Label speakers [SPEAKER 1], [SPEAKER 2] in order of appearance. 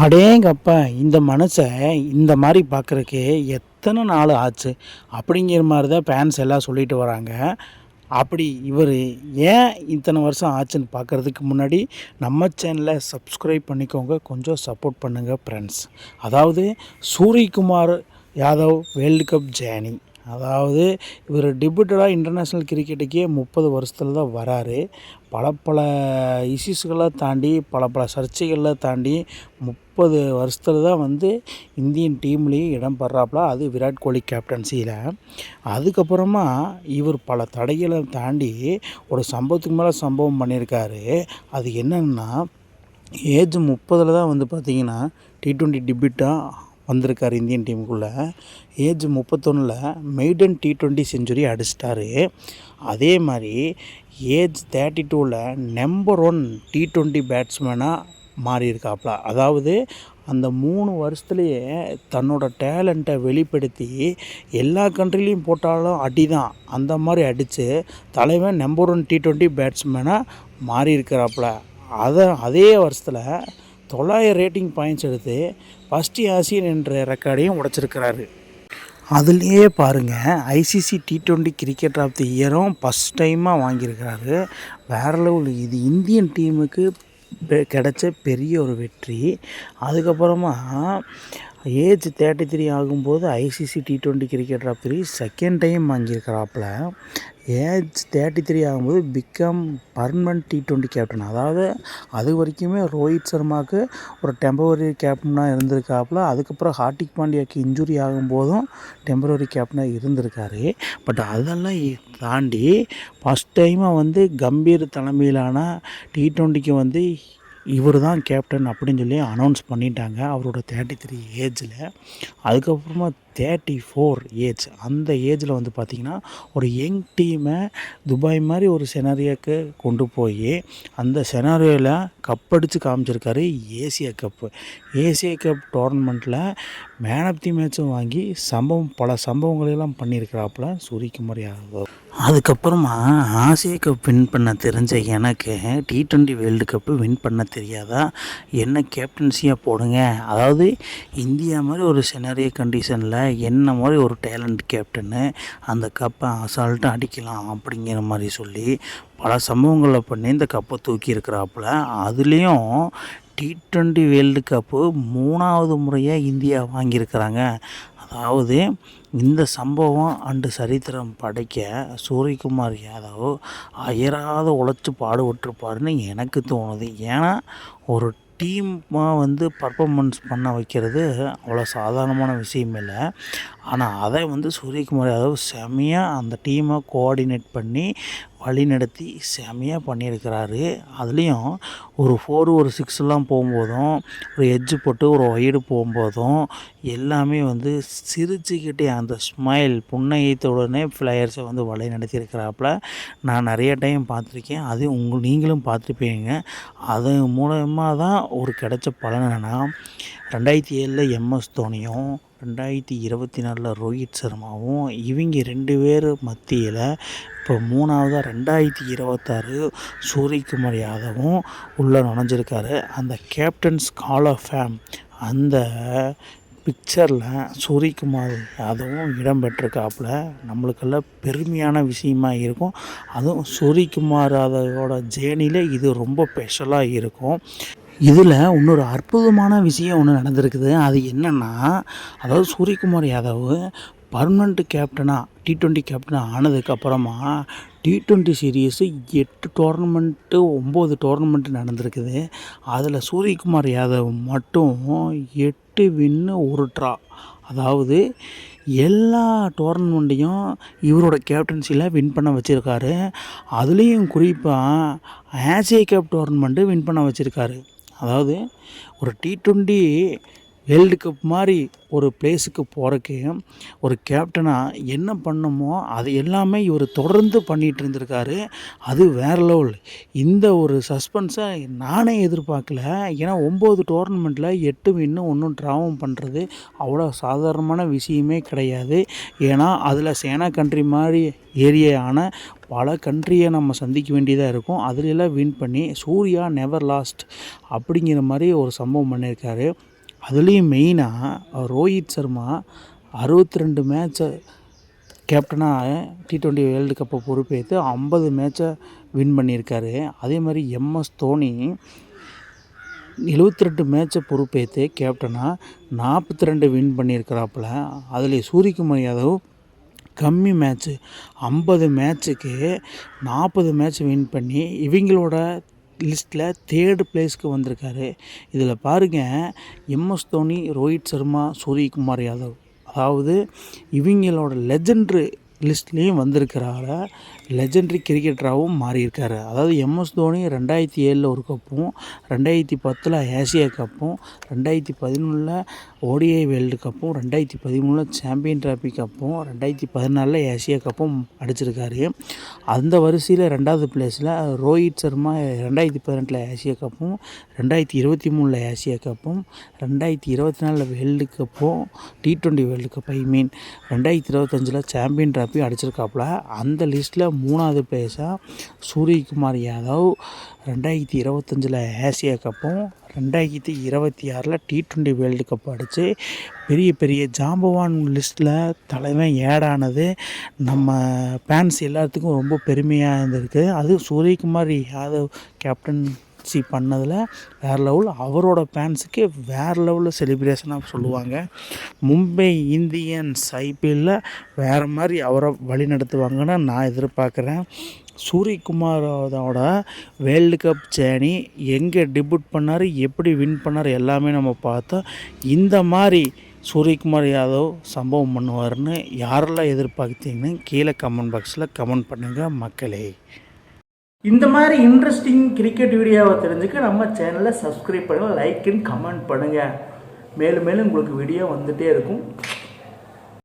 [SPEAKER 1] அடேங்கப்பா! இந்த மனுஷன் இந்த மாரி பார்க்குறக்கு எத்தன நாள் ஆச்சு? அப்படிங்கிற மாரி தான் ஃபேன்ஸ் எல்லாம் சொல்லிட்டு வராங்க. அப்படி இவரு ஏன் இத்தன வருஷம் ஆச்சுன்னு பார்க்குறதுக்கு முன்னாடி, நம்ம சேனல சப்ஸ்கிரைப் பண்ணிக்கோங்க. கொஞ்சம் சப்போர்ட் பண்ணுங்க ஃப்ரெண்ட்ஸ். அதாவது Suryakumar Yadav world cup journey. அதாவது இவர் டெபியூட்டடாக இன்டர்நேஷ்னல் கிரிக்கெட்டுக்கே 30 வருஷத்துல தான் வராரு. பல இஷ்யூஸ்கள தாண்டி, பல சர்ச்சைகள தாண்டி 30 வருஷத்துல தான் வந்து இந்தியன் டீம்லேயே இடம் பெறாப்புல. அது விராட் கோலி கேப்டன்சியில். அதுக்கப்புறமா இவர் பல தடைகளை தாண்டி ஒரு சம்பவத்துக்கு மேலே சம்பவம் பண்ணியிருக்காரு. அது என்னன்னா, ஏஜ் 30 தான் வந்து பார்த்திங்கன்னா T20 டெபியூட்டாக வந்திருக்கார் இந்தியன் டீமுக்குள்ளே. ஏஜ் 31 மெய்டன் T20 செஞ்சுரி அடிச்சிட்டாரு. அதே மாதிரி ஏஜ் 32 நம்பர் 1 T20 பேட்ஸ்மேனாக மாறியிருக்காப்புல. அதாவது அந்த 3 வருஷத்துலேயே தன்னோட டேலண்ட்டை வெளிப்படுத்தி எல்லா கண்ட்ரிலையும் போட்டாலும் அடி தான், அந்த மாதிரி அடித்து தலைவன் நம்பர் 1 T20 பேட்ஸ்மேனாக மாறியிருக்கிறாப்புல. அதே வருஷத்தில் 900 ரேட்டிங் பாயிண்ட்ஸ் எடுத்து ஃபஸ்ட்டு ஆசியன் என்ற ரெக்கார்டையும் உடைச்சிருக்கிறாரு. அதுலேயே பாருங்கள், ICC T20 cricket of the இயரும் ஃபஸ்ட் டைமாக வாங்கியிருக்கிறாரு. வேறு லெவல். இது இந்தியன் டீமுக்கு கிடைச்ச பெரிய ஒரு வெற்றி. அதுக்கப்புறமா ஏஜ் 33 ஆகும்போது ICC T20 cricket of the second time வாங்கியிருக்கிறாப்புல. ஏஜ் 33 ஆகும்போது பிகம் பர்மனன்ட் T20 கேப்டன். அதாவது அது வரைக்குமே ரோஹித் சர்மாவுக்கு ஒரு டெம்பரரி கேப்டனாக இருந்திருக்காப்புல. அதுக்கப்புறம் ஹார்திக் பாண்டியாவுக்கு இன்ஜுரி ஆகும்போதும் டெம்பரரி கேப்டனாக இருந்திருக்காரு. பட் அதெல்லாம் தாண்டி ஃபஸ்ட் டைமாக வந்து கம்பீர் தலைமையிலான T20க்கு வந்து இவர் தான் கேப்டன் அப்படின்னு சொல்லி அனௌன்ஸ் பண்ணிட்டாங்க அவரோட 33 ஏஜில். அதுக்கப்புறமா 34 ஏஜ், அந்த ஏஜில் வந்து பார்த்திங்கன்னா ஒரு யங் டீமை துபாய் மாதிரி ஒரு செனாரியோக்கு கொண்டு போய் அந்த செனாரியோவில் கப் அடித்து காமிச்சிருக்காரு. ஏசியா கப் டோர்னமெண்ட்டில் மேன் ஆஃப் தி மேட்சும் வாங்கி பல சம்பவங்களெல்லாம் பண்ணியிருக்கிறாப்புல சூரியகுமார் யாதவ். அதுக்கப்புறமா ஆசியா கப் வின் பண்ண தெரிஞ்ச எனக்கு T20 வேர்ல்டு கப்பு வின் பண்ண தெரியாதா? என்ன கேப்டன்சியாக போடுங்க. அதாவது இந்தியா மாதிரி ஒரு செனரியோ கண்டிஷனில் என்ன மாதிரி ஒரு டேலண்ட் கேப்டன்னு அந்த கப்பை அசால்ட்டாக அடிக்கலாம் அப்படிங்கிற மாதிரி சொல்லி பல சம்பவங்களை பண்ணி இந்த கப்பை தூக்கி இருக்கிறாப்புல. அதுலேயும் T20 வேர்ல்டு கப்பு 3வது முறையாக இந்தியா வாங்கியிருக்கிறாங்க. அதாவது இந்த சம்பவம் அண்டு சரித்திரம் படைக்க சூரியகுமார் யாதவ் அயராத உழைச்சி பாடுபட்டிருப்பாருன்னு எனக்கு தோணுது. ஏன்னா ஒரு டீமாக வந்து பர்ஃபார்மன்ஸ் பண்ண வைக்கிறது அவ்வளோ சாதாரணமான விஷயம் இல்லை. ஆனால் அதை வந்து சூரியகுமார் யாதவ் செம்மையாக அந்த டீமை கோஆர்டினேட் பண்ணி வழிநடத்தி செம்மையாக பண்ணியிருக்கிறாரு. அதுலேயும் ஒரு 4 ஒரு 6 போகும்போதும், ஒரு எட்ஜு போட்டு ஒரு ஒய்டு போகும்போதும் எல்லாமே வந்து சிரிச்சுக்கிட்டே அந்த ஸ்மைல் புன்னகைத்தவுடனே பிளேயர்ஸை வந்து வழி நடத்தியிருக்கிறாப்புல. நான் நிறைய டைம் பார்த்துருக்கேன். அது நீங்களும் பார்த்துருப்பீங்க. அது மூலமாக தான் ஒரு கிடைச்ச பலன் என்னென்னா, 2007 எம்எஸ் தோனியும் 2024 ரோஹித் சர்மாவும் இவங்க 2 பேர் மத்தியில் இப்போ 3வதாக 2026 சூரியகுமார் யாதவும் உள்ளே நுழைஞ்சிருக்காரு. அந்த கேப்டன்ஸ் கால் ஆஃப் ஃபேம் அந்த பிக்சரில் சூரியகுமார் யாதவும் இடம் பெற்றிருக்காப்புல. நம்மளுக்கெல்லாம் பெருமையான விஷயமா இருக்கும். அதுவும் சூரியகுமார் யாதவோட ஜேர்னியில் இது ரொம்ப ஸ்பெஷலாக இருக்கும். இதில் இன்னொரு அற்புதமான விஷயம் ஒன்று நடந்திருக்குது. அது என்னென்னா, அதாவது சூரியகுமார் யாதவ் பர்மனண்ட் கேப்டனாக T20 கேப்டனாக ஆனதுக்கப்புறமா T20 சீரீஸு 8 டோர்னமெண்ட்டு 9 டோர்னமெண்ட்டு நடந்திருக்குது. அதில் சூரியகுமார் யாதவ் மட்டும் 8 வின்னு 1 ட்ரா. அதாவது எல்லா டோர்னமெண்ட்டையும் இவரோட கேப்டன்சியில் வின் பண்ண வச்சுருக்காரு. அதுலேயும் குறிப்பாக ஆசியா கப் டோர்னமெண்ட்டு வின் பண்ண வச்சுருக்காரு. அதாவது ஒரு T20 வேர்ல்டு கப் மாதிரி ஒரு பிளேஸுக்கு போகிறக்கு ஒரு கேப்டனாக என்ன பண்ணணுமோ அது எல்லாமே இவர் தொடர்ந்து பண்ணிகிட்டு இருந்திருக்காரு. அது வேறு லெவல். இந்த ஒரு சஸ்பென்ஸை நானே எதிர்பார்க்கல. ஏன்னா 9 டோர்னமெண்ட்டில் 8 வின்னு 1 ட்ராவும் பண்ணுறது அவ்வளோ சாதாரணமான விஷயமே கிடையாது. ஏன்னா அதில் சேனா கண்ட்ரி மாதிரி ஏரியான பல கண்ட்ரியை நம்ம சந்திக்க வேண்டியதாக இருக்கும். அதுலெல்லாம் வின் பண்ணி சூர்யா நெவர் லாஸ்ட் அப்படிங்கிற மாதிரி ஒரு சம்பவம் பண்ணியிருக்காரு. அதுலேயும் மெயினாக ரோஹித் சர்மா 62 மேட்சை கேப்டனாக T20 வேர்ல்டு கப்பை பொறுப்பேற்று 50 மேட்சை வின் பண்ணியிருக்காரு. அதே மாதிரி MS தோனி 72 மேட்சை பொறுப்பேற்று கேப்டனாக 42 வின் பண்ணியிருக்கிறாப்புல. அதில் சூரியகுமார் யாதவ் கம்மி மேட்ச்சு 50 மேட்ச்சுக்கு 40 மேட்ச் வின் பண்ணி இவங்களோட லிஸ்ட்டில் 3rd பிளேஸ்க்கு வந்திருக்காரு. இதில் பாருங்கள், MS தோனி, ரோஹித் சர்மா, சூரியகுமார் யாதவ், அதாவது இவங்களோட லெஜெண்ட்ரு லிஸ்ட்லேயும் வந்திருக்கிறார. லெஜெண்ட்ரி கிரிக்கெட்டராகவும் மாறியிருக்காரு. அதாவது MS தோனி 2007 ஒரு கப்பும், 2010 ஆசியா கப்பும், 2011 ODI வேர்ல்டு கப்பும், 2013 சாம்பியன் டிராஃபி கப்பும், 2014 ஆசியா கப்பும் அடிச்சிருக்காரு. அந்த வரிசையில் 2வது பிளேஸில் ரோஹித் சர்மா 2018 ஆசியா கப்பும், 2023 ஆசியா கப்பும், 2024 வேர்ல்டு கப்பும், T20 world cup 2025 champion trophy அடிச்சிருக்காப்புல. அந்த லிஸ்ட்டில் 3வது பிளேஸாக சூரியகுமார் யாதவ் 2025 ஆசியா கப்பும், 2026 T20 வேர்ல்டு கப் அடித்து பெரிய பெரிய ஜாம்பவான் லிஸ்ட்டில் தலைவன் ஏடானது நம்ம ஃபேன்ஸ் எல்லாத்துக்கும் ரொம்ப பெருமையாக இருந்திருக்கு. அது சூரியகுமார் யாதவ் கேப்டன்சி பண்ணதில் வேறு லெவல். அவரோட ஃபேன்ஸுக்கு வேறு லெவலில் செலிப்ரேஷனாக சொல்லுவாங்க. மும்பை இந்தியன்ஸ் IPLல வேறு மாதிரி அவரை வழி நடத்துவாங்கன்னு நான் எதிர்பார்க்குறேன். சூரியகுமாரோட வேர்ல்டு கப் ஜேர்னி எங்கே டெபியூட் பண்ணார், எப்படி வின் பண்ணார் எல்லாமே நம்ம பார்த்தோம். இந்த மாதிரி சூரியகுமார் யாதவ் சம்பவம் பண்ணுவார்னு யாரெல்லாம் எதிர்பார்த்தீங்கன்னு கீழே கமெண்ட் பாக்ஸில் கமெண்ட் பண்ணுங்கள் மக்களே. இந்த மாதிரி இன்ட்ரெஸ்டிங் கிரிக்கெட் வீடியோவை தெரிஞ்சுக்க நம்ம சேனலை சப்ஸ்கிரைப் பண்ணுங்கள், லைக் அண்ட் கமெண்ட் பண்ணுங்கள். மேலும் மேலும் உங்களுக்கு வீடியோ வந்துகிட்டே இருக்கும்.